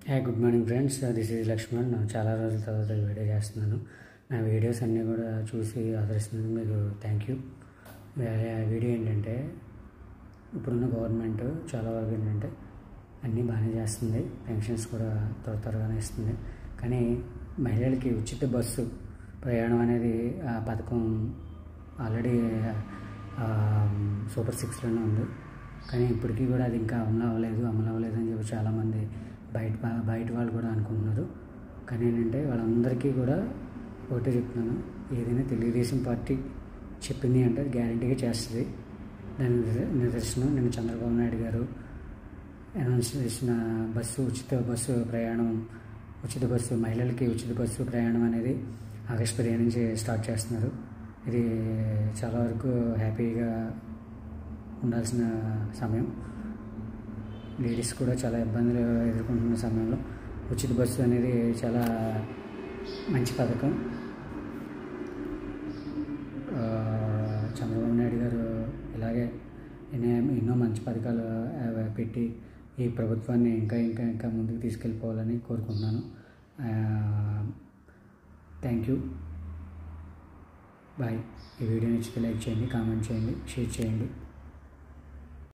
Hi good morning friends, this is Lakshman. నేను చాలా రోజుల తర్వాత వీడియో చేస్తున్నాను. నా వీడియోస్ అన్నీ కూడా చూసి ఆదరిస్తున్నందుకు మీకు థ్యాంక్ యూ. వీడియో ఏంటంటే, ఇప్పుడున్న గవర్నమెంట్ చాలా వరకు ఏంటంటే అన్నీ బాగానే చేస్తుంది, పెన్షన్స్ కూడా త్వరగానే ఇస్తుంది. కానీ మహిళలకి ఉచిత బస్సు ప్రయాణం అనేది ఆ పథకం ఆల్రెడీ సూపర్ 6లోనే ఉంది. కానీ ఇప్పటికీ కూడా అది ఇంకా అమలు అవ్వలేదు అని చెప్పి చాలామంది బయట వాళ్ళు కూడా అనుకుంటున్నారు. కానీ ఏంటంటే వాళ్ళందరికీ కూడా ఒకటే చెప్తున్నాను, ఏదైనా తెలుగుదేశం పార్టీ చెప్పింది అంటే గ్యారంటీగా చేస్తుంది. దాని నిదర్శనం నిన్న చంద్రబాబు నాయుడు గారు అనౌన్స్ చేసిన ఉచిత బస్సు ప్రయాణం, మహిళలకి ఉచిత బస్సు ప్రయాణం అనేది ఆగస్టు 15 నుంచి స్టార్ట్ చేస్తున్నారు. ఇది చాలా వరకు హ్యాపీగా ఉండాల్సిన సమయం. లేడీస్ కూడా చాలా ఇబ్బందులు ఎదుర్కొంటున్న సమయంలో ఉచిత బస్సు అనేది చాలా మంచి పథకం. చంద్రబాబు నాయుడు గారు ఇలాగే ఎన్నో మంచి పథకాలు పెట్టి ఈ ప్రభుత్వాన్ని ఇంకా ముందుకు తీసుకెళ్ళిపోవాలని కోరుకుంటున్నాను. Thank you, bye. ఈ వీడియో నచ్చితే లైక్ చేయండి, కామెంట్ చేయండి, షేర్ చేయండి.